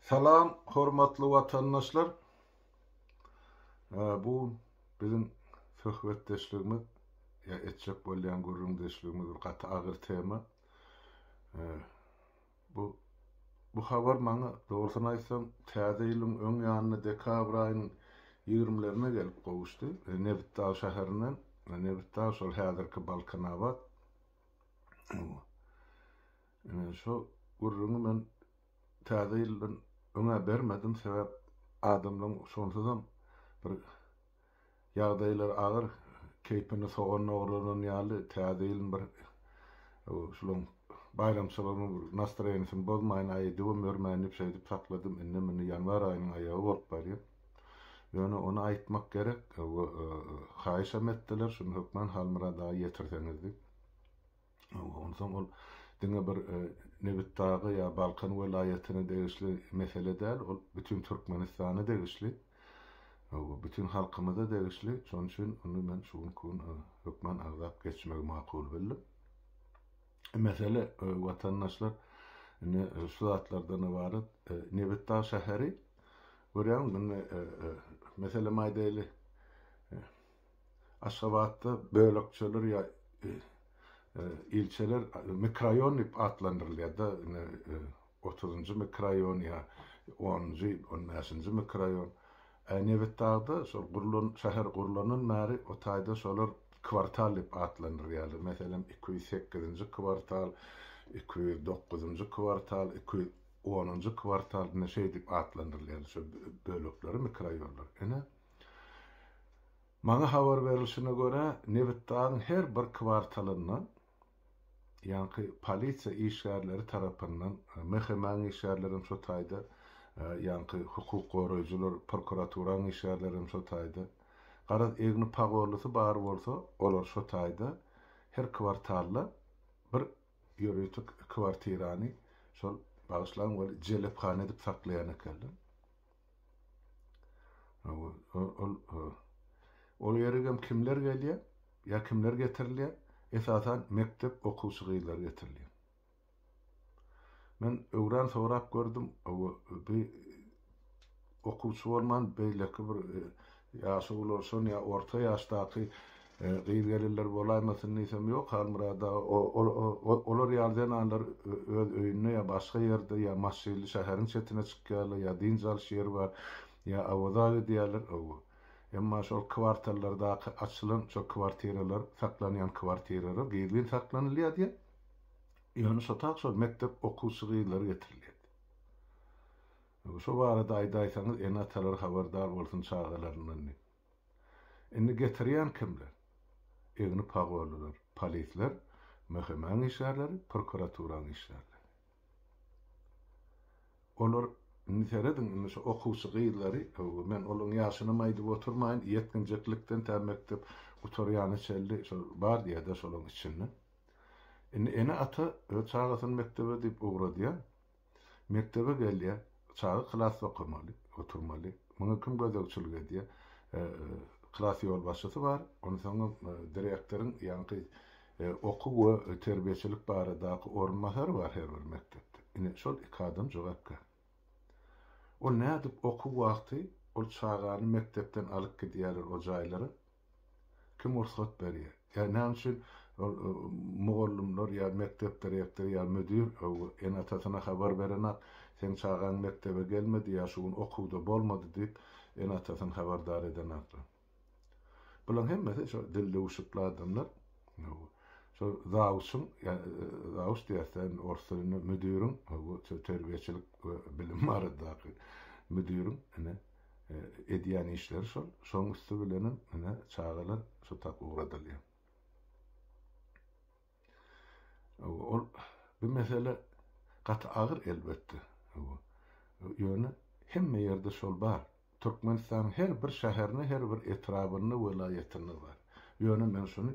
Salam, hormatly watandaşlar. Bu bizim söhbetdeşligimiz ya etjek bolýan gurrundeşligimiz bir gaty agyr tema. Bu bu habar maňa dogrusyny aýtsam täze ýylyň öň ýanyna dekabr aýynyň 20-lerine gelip gowuşdy. Nebitdag şäherinden, Nebitdag şol häzirki Balkanabad. Şo gurruny men täze ýyldan öňe bermedim sebäp adamlaryň şonsuzam bir ýagdaýlar agyr keýpini sogan ogrulan ýaly täze ýylyň bir şolum bayramçylygyny nastroýenysyn bozmaýyn aýdy we mörmänip şeýdip sakladym. Indi meni ýanwar aýynyň aýagy bolup barýar. Ýöne onu aýtmak gerek. Haýşam etdiler, şunu hökmen halmyrada ýetirseňizdi. Onsoň ol diňe bir Nebitdagy ýa Balkan welaýatyna degişli mesele däl, ol bütün Türkmenistana degişli. Bütün halkymyza degişli. Şoň üçin onu men şunkun hökmen agzap geçmek makul bildim. Mesele watandaşlar şu zatlardan ibaret Nebitdag şäheri görýän mesele maýdaly Aşgabatda bölekçeler ýa ilçeler mikrorayon dip adlandyrylýar da 30-njy mikrorayon ýa 10-njy 15-nji mikrorayon. Nebitdagda şol gurulan şäher gurulanyň märi o taýda şolar kwartal dip adlandyrylýar. Meselem 208-nji kwartal, 209-njy kwartal, 210-njy kwartal näşe dip adlandyrylýar şol bölekleri mikrorayonlar. Maňa habar berilişine göre Nebitdagyň her bir kwartalyndan ýa-ni polisiýa işgärleri tarapyndan mehman işgärlerim şo taýda ýa-ni hukuk goraýjylar, prokuraturaň işgärlerim şo taýda garaz egni pagorlusy bar bolsa, olar şo taýda her kwartalda bir ýöretik kwartirany şol bagyşlan we jelepkhana dip saklaýan ekenler. Ol ýerge kimler gelýär? Ya kimler getirilýär? Esasan mektep okuwçylar getirilýär. Men öwran sorap gördüm, bir okuwçy bolman beýleki bir ýaşy bolursun ýa orta ýaşdaky gyýrgeller bolaýmasyn diýsem ýok, halmyrada olar ýaldan anlar öz öýüne ýa başga ýerde ýa maşyly şäheriň çetine çykýarlar ýa dinjal şeýer bar ýa awadagy diýerler. Emma şol kwartallardaky açylan şol kwartiralar, saklanýan kwartiralar giýilin saklanylýar diýe. Ýöne şotak şol mektep okuwçylar getirilýär. Şo barada aýdaýsaňyz enatalar habardar bolsun çağalaryndan. Indi getirýän kimler? Egni pagorlylar, polisler, mehman işgärleri, prokuraturaň işgärleri. Olar niseredin şu okuwçylary, men olaň ýaşyny maýdyp oturmaýyn, ýetginjeklikden tämektep uturýany çelli şo bar diýär şolaň içinden. Ene ata öz çağasyn mektebe dip ugradýar. Mektebe gelýär, çağı klas okumaly, oturmaly. Muňa kim gözegçilik edýär? Klas ýol başçysy bar, onu soňra direktoriň ýa-ni okuw we terbiýeçilik baradaky ornmasary bar her bir mektepde. Ine şol iki adam jogap berýär. O nädip okuw wagty ol çağany mektepden alyp gidýärler o jaýlara. Kim ruhsat berýär? Ýa näme üçin mugallimler ýa mektep direktori ýa müdir enatasyna habar berenak sen çağan mektebe gelmedi ýa şuň okuwda bolmady diýip enatasyny habardar edenak. Bulan hemmesi şo dilde uşukly adamlar. Şo zawşyň zawş diýersen orsyny müdiriň terbiýeçilik bilim baradaky müdiriň edýän işleri şoň üstü bilenim çağalar şo tak ugradylýar. Ol bu mesele gaty agyr elbetde. Ýöne hemme ýerde şol bar. Türkmenistan her bir şäherine, her bir etrabyny, welaýatyny bar. Ýöne men şunu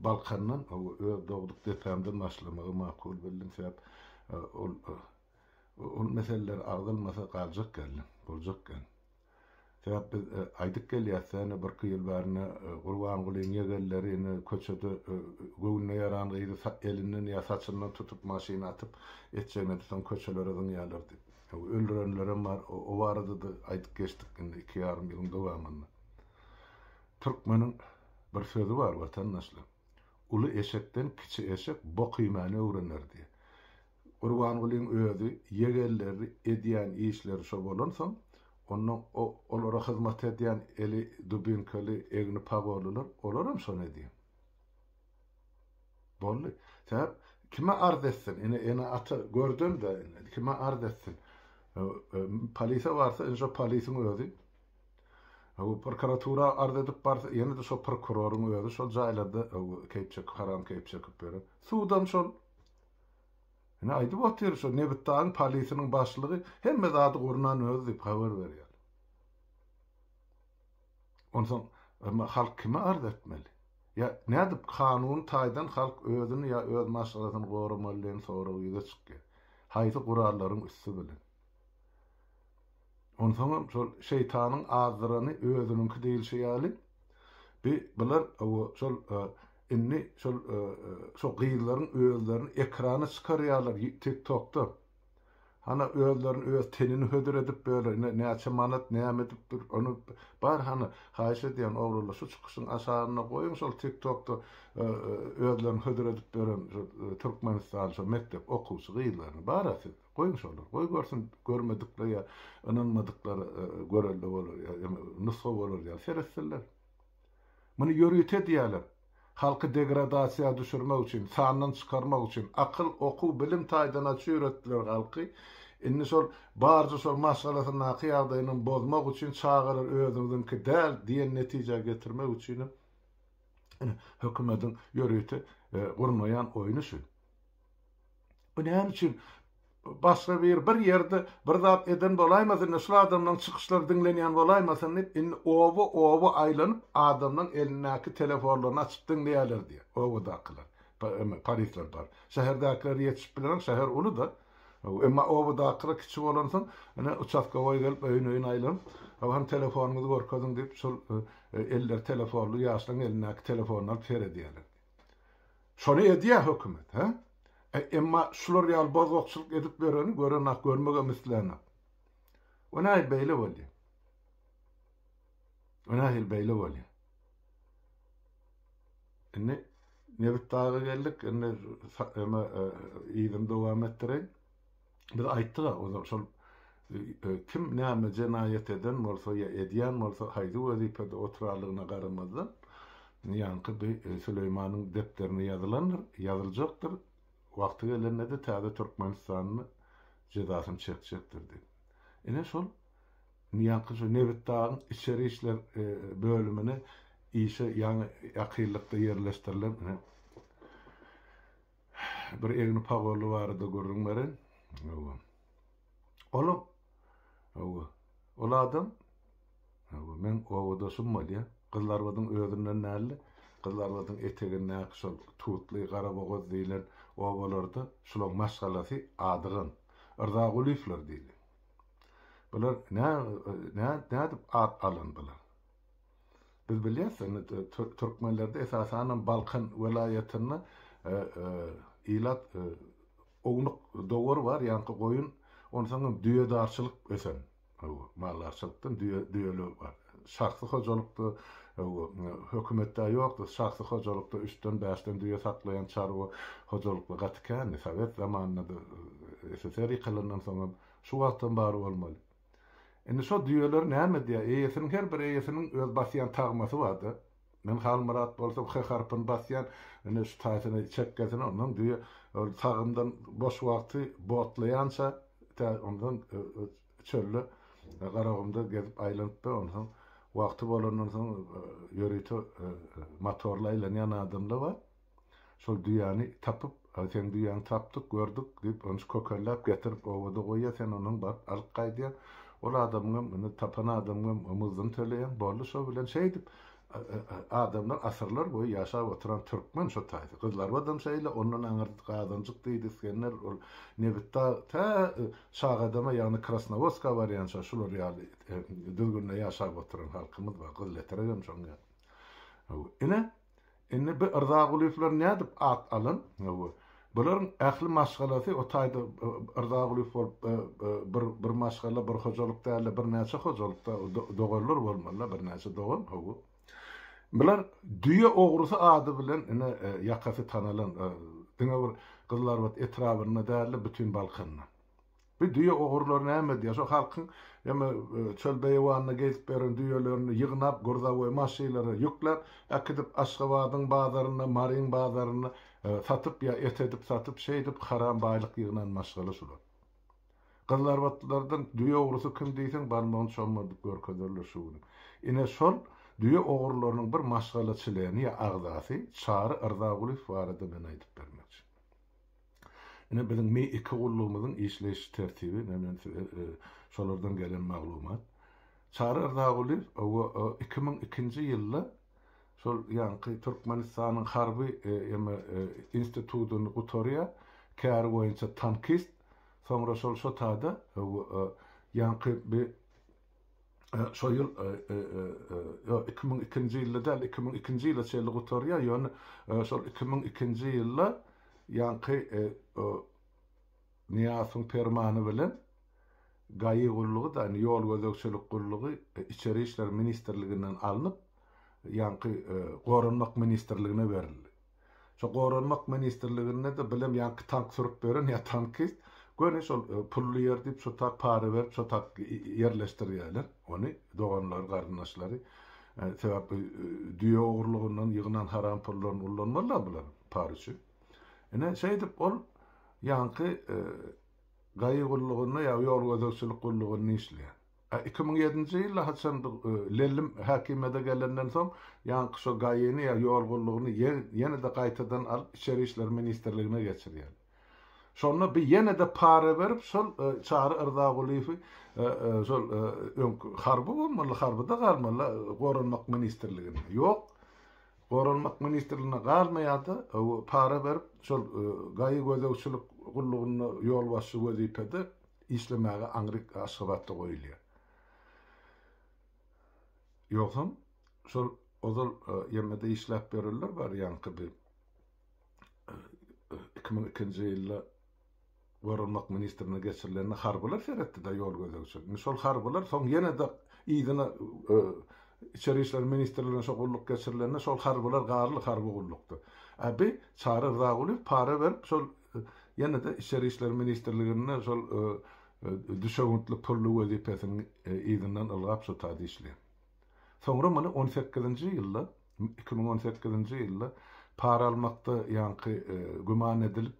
Balkandan öz dogduk depemden başlamagy makul bildim sebäp ol meseleler agdylmasa galjak geldi, boljak geldi. Sebäp biz aýdyk gelýärsäne bir ýyl barna Gurban Gulyň ýegellerini köçede göwüne ýaran gyýdy elinden ýa saçyndan tutup maşyna atyp etjegine soň köçelere dünýalardy. Öldürenlerim var. O varada da aytıp geçtik 2,5 yılın dowamında. Türkmenin bir sözü var vatandaşlar. Ulu eşekten kiçi eşek bok ýymany öwrenir diye. Gurbangulyň özü yegelleri edýän işleri şo bolansoň, onuň olara hyzmat edýän eli dubinkali egni pagolular, olaram şonu edýär. Bolly. Täp kime arz etsin? Ene ata gördüm de kime arz etsin? Polise varsa enşo polisin özü. O prokuratura arz edip barsa ýene de şo prokurorun özü şol jaýlarda keýpçek haram keýpçek berip. Sudan şol aýdyp otyr şo Nebitdaň polisiniň başlygy hemme zady gurnan özü diýip habar berýär. Onsoň halk kime arz etmeli? Ya nädip kanun taýdan halk özüni ya öz maslahatyny goramalydygyny soragy ýyga çykýar. Haýsy gurallaryň üstü bilen. Onsoň şol şeytanyň azdyrany özüniňki diýilşi ýaly. Bular şol inni şol gyýylaryň özlerini ekrana çykarýarlar TikTok'da. Hana özlerini öz tenini hödür edip böyle näçe manat näme edip onu bar hana haýyş edýän ogrular şu çykyşyň aşagyna goýun şol TikTok'da özlerini hödür edip beren Türkmenistan şol mektep okuwçy gyýylaryny bar asyp goýun şolar. Goý görsün görmedikleri ya inanmadıkları görelde bolar ya nusga bolar ya seretseler. Muny ýörüýte diýerler. Halky degradasiýa düşürmek üçin, sandan çykarmak üçin akyl, okuw, bilim taýdana çüýretdiler halky. Inni şol barjy şol masalasyny ýagdaýyny bozmak üçin çağırır özüňiňki däl diýen netije getirmek üçin hökümetiň ýörüýte gurmaýan oýuny şu. Bu näme üçin başga bir ýerde bir zat eden bolaýmasyn, şu adamdan çykyşlar dinlenýän bolaýmasyn diýip owu aýlanyp adamdan elinäki telefonlaryny açyp dinleýärler diýe. Owu da aklar. Parisler bar. Şäherdäkiler ýetişip bilen şäher uly da. Emma owu da aklar kiçi bolansoň, uçakka goý gelip öýüne aýlanyp, hem telefonuňyzy gorkadyň diýip şol eller telefonly ýaşlaň elinäki telefonlar fer edýärler. Şonu edýär hökümet, ha? Emma şular ýal bozgokçylyk edip bereni görenak görmege mislerini. Ona beýle boldy. Ona beýle boldy. Inni Nebitdaga geldik, inni emma ýygyny dowam etdirek. Bir aýtdyk, o şol kim näme jenaýet eden bolsa ýa edýän bolsa haýdy wezipede oturarlygyna garamazdan ýanky Süleýmanyň depterine ýazylandyr, Wagty gelende de täze Türkmenistanyň jezasyny çekjekdir diýip. Ene şol niýanky şu Nebitdaň içeri işler bölümine işe ýa-ni ýakynlykda ýerleşdirilen bir egni pagolu bardy görüň beren. Ol adam men owada sunmalýa. Gyzlar bodyň özünden näli? Gyzlar bodyň eteginden şol tutly gara bogoz diýilen owalarda şolak maşgalasy adygyň Erdagulifler diýildi. Bular näde ad alyndylar. Biz bilýärsiň türkmenlerde esasan Balkan welaýatyny ilat oňluk dowar bar, ýa-ni goýun onsoň düýedarçylyk ösen. Mallarçylykdan düýeli bar. Şahsy hojalykda hökümetde ýokdy, şahsy hojalykda 3-den 5-den düýe saklaýan çarwa hojalykla gatykany Sowet zamanynda SSR ýykylandan soň şu wagtdan bary bolmaly. Indi şo düýeler näme diýär? Eýesiniň her bir eýesiniň öz basýan tagmasy bardy. Men halmarat bolsam harpyn basýan, indi şu taýsyny çekkezini ondan düýe tagymdan boş wagty botlaýança ondan çölle garagymda gezip aýlanyp ondan wagty bolandan soň ýörüýte motorla aýlanýan adamlar bar. Şol düýäni tapyp, sen düýäni tapdyk, gördük diýip onu kökellep getirip owada goýýar, sen onuň bar alyp gaýdýar. Ol adamym, muny tapan adamym ömürden töleýän boldy şo bilen şey diýip adamlar asyrlar boýy ýaşap oturan türkmen şo taýdy. Gyzlar adam şeýle ondan aňyrdyk adamjyk diýdiskenler ol Nebitda ta şağa adama ýa-ni Krasnovodska barýança şular ýaly düzgünle ýaşap oturan halkymyz bar, gyzleterem şoňa. Ine bir Erdagulifler nädip at alyn? Buların ähli maşgalasy o taýda ırdagylyk bolup bir maşgala bir hojolukda äle bir näçe hojolukda dogarlar bolmaly, bir näçe dogan hogu. Bular düýe ogurusy ady bilen ine ýakasy tanalan diňe bir gyzlar wat etrawyna däli bütün Balkanyna. Bir düýe ogurlar näme diýär? Şo halkyň ýa-da çöl beýwanyna gezip beren düýelerini ýygnap, gurdawy maşynalary ýüklep, äkidip Aşgabatyň bazaryna, Maryň bazaryna satyp ýa et edip satyp şeýdip haram baýlyk ýygnan maşgala şular. Gyzlar watlardan düýe ogurusy kim diýsen, barmağyn şonmadyp görkezerler şuny. Ine şol düýe ogurlarynyň bir maşgalaçylygyny ýa agdasy Çary Yrdagulyw barada men aýdyp bermekçi. Ine biziň me iki gullugymyzyň işleş tertibi, nämen şolardan gelen maglumat. Çary Yrdagulyw 2002-nji ýylda şol ýanky Türkmenistanyň harby institutyny gutarýa, kär boýunça tankist, soňra şol tada ýanky bir şo ýyl 2002-nji ýylda 2002-nji ýylda çelli gutarýa, ýöne şol 2002-nji ýylda ýanky Niýasyň permany bilen gaýy gullugy da ýol gözegçilik gullugy İçeri işler ministrliginden alınıp ýanky Goranmak ministrligine berildi. Şo Goranmak ministrligine de bilem ýanky tank sürüp beren ýa tankist göne şol pully ýer diýip şo tak para berip şo tak ýerleşdirýärler. Ony doganlar garyndaşlary sebäp düýe ogurlugyndan ýygnan haram pullaryny ullanmalar bular para üçin. Ene şeýdip ol ýanky gaýy gullugyny ýa ýol gözegçilik gullugyny işleýär. 2007-nji ýylda haçan lelim häkimede gelenden soň ýanky şo gaýyny ýa ýol gullugyny ýene-de gaýtadan alyp İçeri işler ministrligine geçirýär. Şonu bir ýene-de para berip şol Çary Yrdagulyw şol harby bolmaly, harbyda galmaly Goranmak ministrligine. Ýok, Goranmak ministrligine galmaýardy, o para berip şol gaýy gözegçilik gullugyny ýol başçy wezipede işlemäge Aňryk Aşgabatda goýulýar. Ýoksam şol ozal ýemede işläp berilýär bar ýanky bir 2002-nji ýylda Goranmak ministrine geçirilen harbylar seretdi da ýol gözegçilik. Şol harbylar soň ýene-de ýygyna İçeri işler ministrligine şo gulluk geçirilen şol harbylar garly harby gullukdy. Abi Çary Yrdagulyw para berip şol ýene-de İçeri işler ministrligine şol düşegüntli pully wezipesini ýygynden algap şo tada işleýär. Soňra mana 2018-nji ýylda para almakda ýanky güman edilip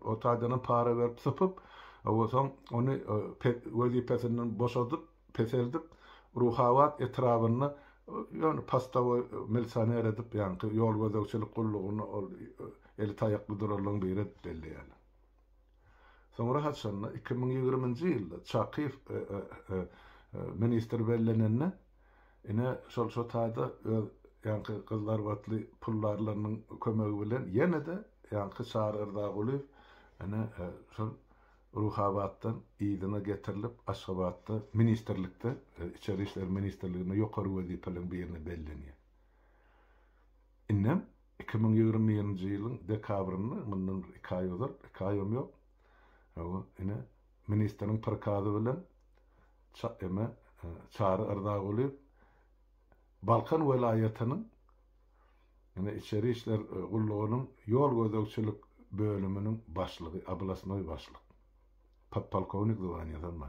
o taýdan para berip sypyp soň ony wezipesinden boşadyp peseldip ruhawat etrawyna ýöne pastawa milsioner edip ýanky ýol gözegçilik gullugyny eli taýakly durarlaryň biri belleýär. Soňra haçan 2020-nji ýylda Çakyw minister bellenenne ine şol taýda ýanky gyzlar watly pullarlarynyň kömegi bilen ýene-de ýanky Çary Yrdagulyw ene şol ruhawatdan ýygyna getirilip Aşgabatda ministrlikde İçeri işler ministrligine ýokary wezipelerin birini bellenýär. Innem 2020-nji ýylyň dekabryny mundan 2 aý ozar, 2 aýym ýok. Ine ministriň prikazy bilen Çary Yrdagulyw Balkan welaýatynyň İçeri işler gullugynyň ýol gözegçilik bölüminiň başlygy, Ablasnoy başlyk. Podpolkovnik dowaniýadan.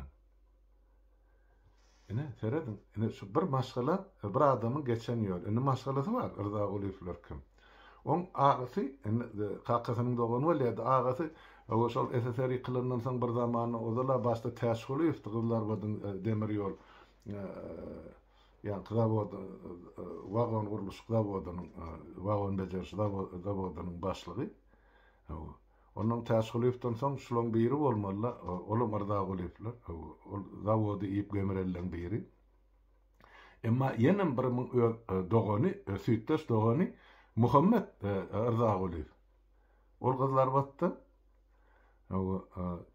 Ine seredin, ine şu bir maşgala bir adamyň geçen ýol. Ine maşgalasy bar, Yrdagulyewler kim? On agasy, ine kakasynyň dogany welýär, agasy o şol SSR kılından soň bir zaman ozala başda täşgili ýyftygylar bolan demir ýol. Ýa zawod wagon guruluş zawodynyň wagon bejerişi zawodynyň başlygy. Onun täşgilifden soň şulaň biri bolmaly, olam Yrdagulyewler, ol zawody ýyp gömerelden biri. Emma ýene bir dogany, süýtdeş dogany Muhammed Yrdagulyw. Ol gyzlar batdy.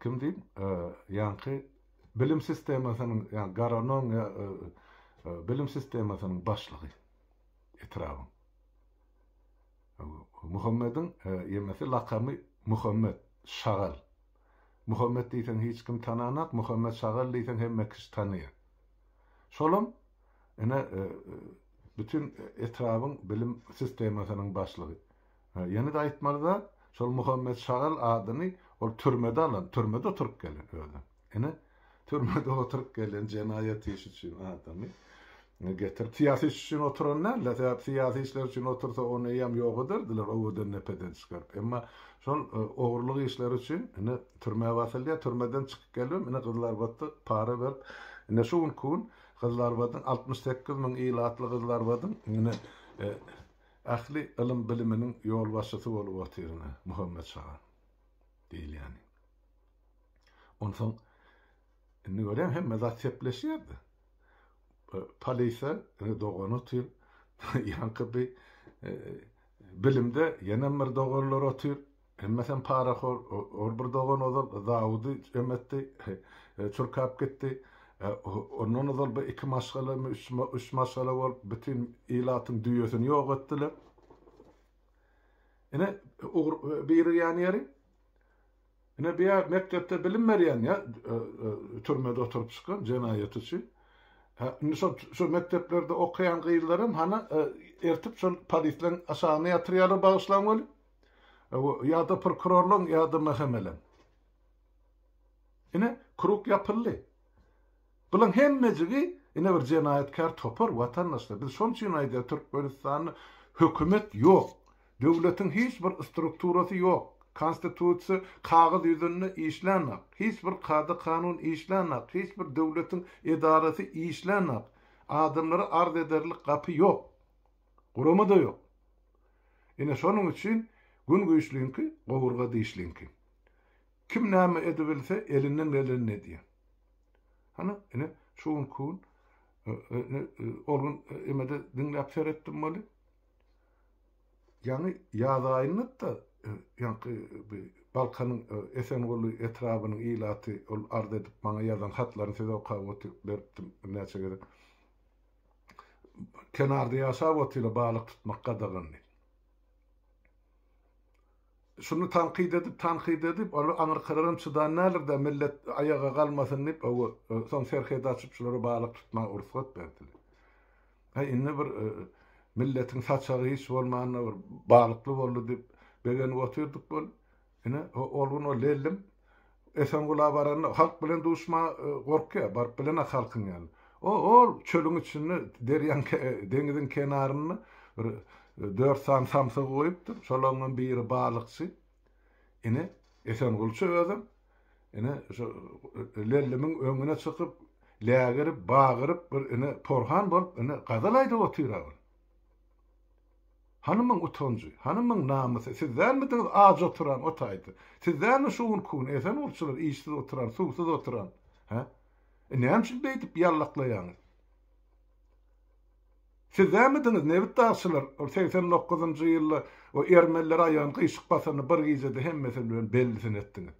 Kim diýip, ýanky bilim sistemasynyň, ýa Garanon bilim sistemasynyň başlygy etrawy. Muhammed'in yemesi lakamy Muhammed Şagal. Muhammed diýsen hiç kim tananak, Muhammed Şagal diýsen hemme kişi tanýar. Şolum ene bütün etrafın bilim sistemasynyň başlygy. Ýani da aýtmalyda şol Muhammed Şagal adyny ol türmede alan, türmede oturup gelen öyle. Ene türmede oturup gelen cenayet işi için adamy getirip siyasi için oturanlar da siyasi işler için otursa onu yam ýokudurdylar, owadan nepeden çıkarıp. Emma şol ogurlyk işler için ene türmeye basylýar, türmeden çykyp gelip ene kızlar batdy, para berip ene şuň kun kızlar batdyň 68 000 ilatly kızlar batdyň ene ahli ilim biliminin yol başçısı bolup oturýar Muhammed Şagal diýil ýani. Ondan indi görem hemme zat sepleşýärdi. Polise dogan otur, yankı bilimde yenemir doganlar otur, emmesen paraxor, bir dogan odal, Davudi emetti, çurkap gitti, onun odal bir iki maşgala, üç maşgala var, bütün ilatın düýesini ýok etdiler. Ene biri yani yeri, ene bir mektepte bilim berýän ya, türmede oturup çykan cenayet için. Şu mekteplerde okuyan gıyıllarım hana ertip şu polislerin aşağına yatırıyalı bağışlanmalı. Ya da prokurorluğun ya da mehemelen. Yine kuruk yapıllı. Bunun hemmecigi yine bir cenayetkar topar vatandaşlar. Biz son için ayda Türkmenistan'ın hükümet yok. Devletin hiçbir strukturası yok. Konstitusiýa kağız ýüzünde işlenmek, hiçbir kadı kanun işlenmek, hiçbir devletin idaresi işlenmek, adamlara arz ederlik kapı yok, kurumu da yok. Yine şonun için gün güýçlüňki, gowurga diýişliňki. Kim näme edebilse elinden eline diýär. Hana yine şuň kun olgun emede dinläp seretdim bolu. Yani ýazaýynyp da yani Balkan'ın Esengolu etrafının ilatı arz edip bana yazan hatlarını size okuyup verdim neçe kadar. Kenarda yaşap otuyla balık tutmak kadağını. Şunu tankid edip onu Amerikalarım çıdanlarlar da millet ayağa kalmasın deyip son serhede açıp şuları balık tutmaya ursat verdiler. İnne bir milletin saçağı hiç olmayanına bir balıklı oldu deyip begen oturduk bol. Ene olgun o lellim Esengula baran halk bilen duşma gorkya bar bilen halkyn ýaly. O çölüň içinde derýan deňizin kenaryny 4 samsa goýupdyr. Şolaryň biri balykçy. Ene Esengulça ödüm. Ene lellimiň öňüne çykyp lägerip bagyryp bir ene porhan bolup ene gazalaydy oturar. Hanımın utanjy, hanımın namusy, sizler midiniz az oturan otaýdy. Sizler mi şuň kun esen olçular işsiz oturan, suwsuz oturan? Ha? Näme üçin beýtip ýallaklaýaňyz? Sizler midiniz nebit daşylar, 89-njy ýylda o ermeniler aýan gyşyk basyny bir gyzada hemmesini bilen bellisini etdiňiz.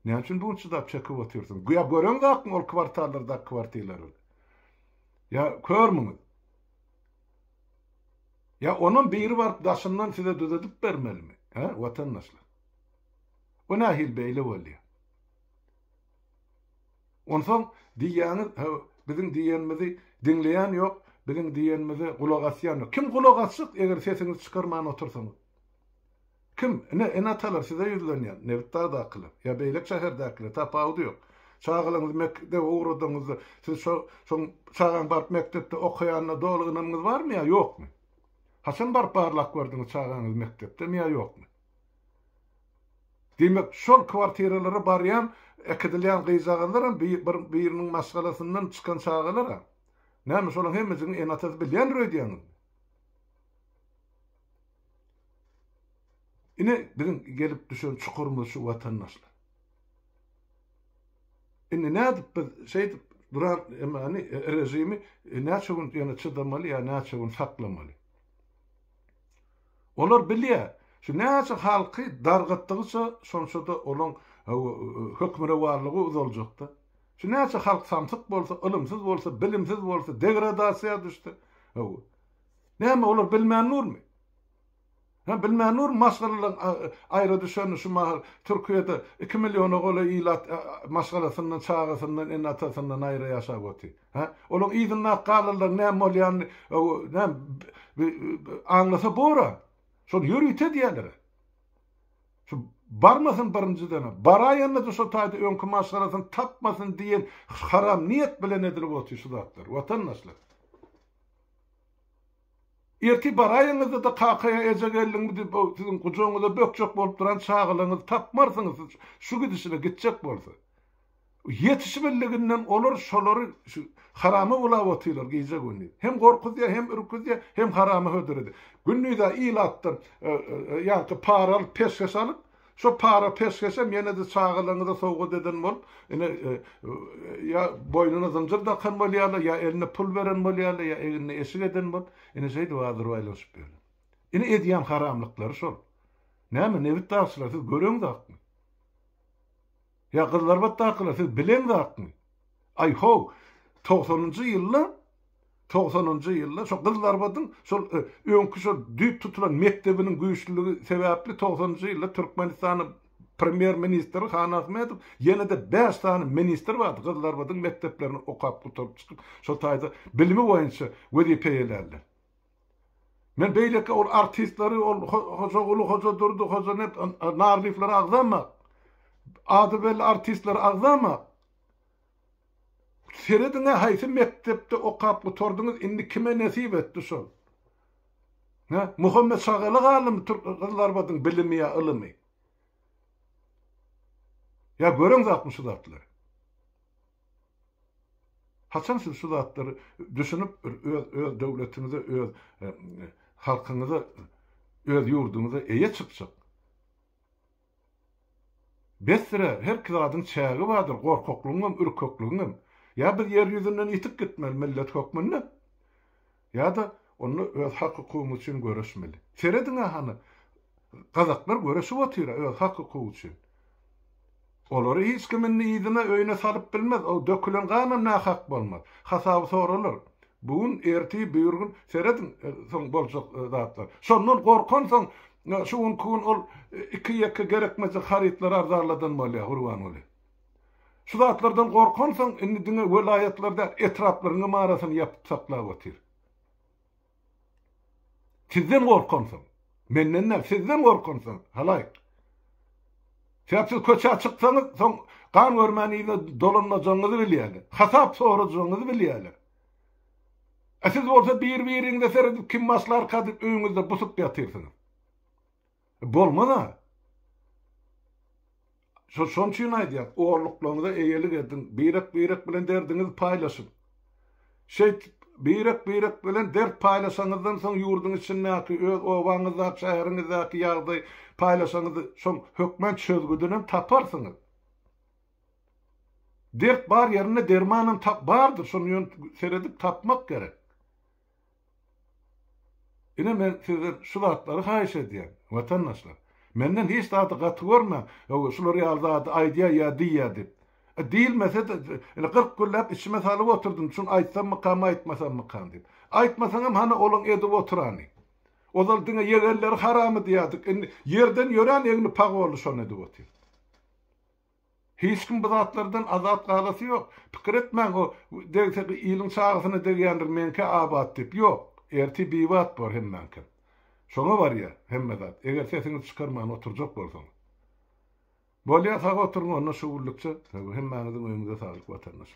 Näme üçin bunçy da çekyp oturýarsyň? Güýa göreň gakyn ol kwartallarda kwartiler. Ya körmüňiz? Ya onun biri var daşından size düzedip vermeli mi? Ha? Vatandaşlar. O nahil beyle oluyor. Ondan diýäňiz, bizim diýenimizi dinleyen yok, bizim diýenimizi kulak asyan yok. Kim kulak assyk eger sesinizi çıkarman otursaňyz? Kim? Ne atalar size yüzlenýär? Nebitler da akıllı. Ya beylek şäherde akıllı. Tapawdy yok. Çağılaňyz mekde uğradyňyz, siz şu çağan barp mektepde okuýanyna dolgynyňyz barmy ýa ýokmy? Hasan barp barlak gördüňiz çağaňyz mektepde mi ýa ýokmy? Demek şol kwartiralary barýan ekidilýän gyzagalar biriniň masgalasyndan çykan çağalar. Näme şolaň hemmesini enatas bilýän röýdýäňiz? Ine bizim gelip düşen çukurumuz şu vatandaşlar. Ine nädip biz duran emani rejimi näçegün ýa çydamaly ýa näçegün saklamaly. Olar bilýär. Şu näçe halky dargatdygysa şonşada olan hökmüne warlygy uzaljakda. Şu näçe halk samsyk bolsa, ilmsiz bolsa, bilimsiz bolsa, degradasiýa düşdi. Näme olar bilmän nurmy? Ha bilmän nur masgalaryň aýra düşeni şu mahal Türkiýede 2 milyona gola ilat masgalasyndan çağısyndan en atasyndan aýra ýaşap goty. Ha olaň ýygyna galylar näme bolýan näme anlasa bora. Şol ýürüýte diýerler. Şu barmasın birinjiden. Baraýandy şu taýda öňkü masgalasyn tapmasyn diýen haram niýet bilen edilip goty şu zatlar. Watandaşlar. Erti baraýyňyzda da kakaya ejegelliňizde siziň gujoňyzda bökjek bolup duran çağılyňyzy tapmarsyňyz, şu gidişine gitjek bolsa. Yetişibelliginden olur şolary haramy bulap otyrlar gije günni. Hem gorkuzya, hem ürküzya, hem haramy hödüredi. Günnüde ilatdyr, ýa-da paral pesges alyp, şo para pesgesem ýene de çağılyňyza sowga deden bolup, ya boynuna zynjyr takan bolýarlar, ya eline pul beren bolýarlar, ya eline esik eden bolup, ene şeýdi wazyr waýlaşyp berdi. Ene edýän haramlyklary şol. Näme nebit taşlar siz göreň dakmy? Ya kızlar battaklar siz bilen dakmy? Ay ho 90-njy ýylda şo kızlar batyn şol öňkü şol düýp tutulan mektebiniň güýçlüligi sebäpli 90-njy ýylda Türkmenistanyň premier ministri Han Ahmedov ýene de 5 tane ministr bardy. Kızlar batyn mekteplerini okap guturup çykyp şol taýda bilimi boýunça wezipe ýerlerler. Men beýleki ol artistleri ol hoja durdu, hoja net narlifler agzama. Adı artistler agzama. Seredine haýsy mektepde okap oturdunuz, indi kime nesip etdi şol? Ha, Muhammed Şagaly galymy kızlar batyn bilimi ýa ilymy. Ya göreň zakmy şu zatlar. Haçan siz şu zatlary düşünüp öz döwletinize, öz halkyňyza, öz ýurduňyza eýe çykjak. Besire her kizadyň çägi bardyr, gorkaklygyň, ürkekligiň. Ya biz yer ýüzünden ýitip gitmeli millet hökmünde. Ya da onu öz hak hukumy üçin göreşmeli. Serediňe hany gazaklar göreşip otyra öz hak hukumy üçin. Olary hiç kimin ýyzyna öýüne salyp bilmez, o dökülen ganan nahak bolmaz. Hasaby soralar. Bugün erti buyurgun serediň soň boljak zatlar. Şondan gorkansaň şu gün ol iki ýeke gerekmez haritlar arzarladan bolýar, gurban bolýar. Şu zatlardan gorkansaň indiňe welaýatlarda etraplaryny marasyny ýapyp saklap otyr. Sizden gorkansaň, menden näme sizden gorkansaň, halaýyk. Siz köçe çyksaňyz, soň kan görmäniňizde dolanmajagyňyzy bilýärler. Hasap sorajagyňyzy bilýärler. Siz bolsa bir-biriňizde seredip kim maslar kadyp öňüňizde busup ýatyrsyňyz. Bolmada. Şon üçin aýdýar, oğurluklaryňyza eýelik edin, birek bilen derdiňizi paýlaşyň. Birek bilen dert paýlaşaňyzdan soň ýurduň içindäki öz obaňyzda, şäheriňizde ýagdaý paýlaşaňyzy şoň hökmen çözgüdünden taparsyňyz. Dert bar ýerine dermanyn bardyr, şonu seredip tapmak gerek. Ine men sizden şu zatlary haýyş edýän, watandaşlar. Menden hiç taýda gaty görme, şolary ýalda aýdýa ýa diýýär dip. Diýilmese de 40 güllap içime salyp oturdum. Şunu aýtsam mı kam, aýtmasam mı kam dip. Aýtmasaňam hany olaň edip oturany. Ozal diňe ýerler haramy diýýärdik. Ýerden ýören egni pag bolu şonu edip otyr. Hiç kim bu zatlardan azat galasy ýok. Pikir etmäň o degse ýylyň çağısyny degýändir menke abat dip. Ýok. Erti biwat bor hemmenke. Şoňa bar ýa hemme zat. Eger sesiňi çykarman oturjak bolsaň. Bolýa sag oturma onu şu ullukça, hemmäňiziň öňüňde sağlyk watandaş.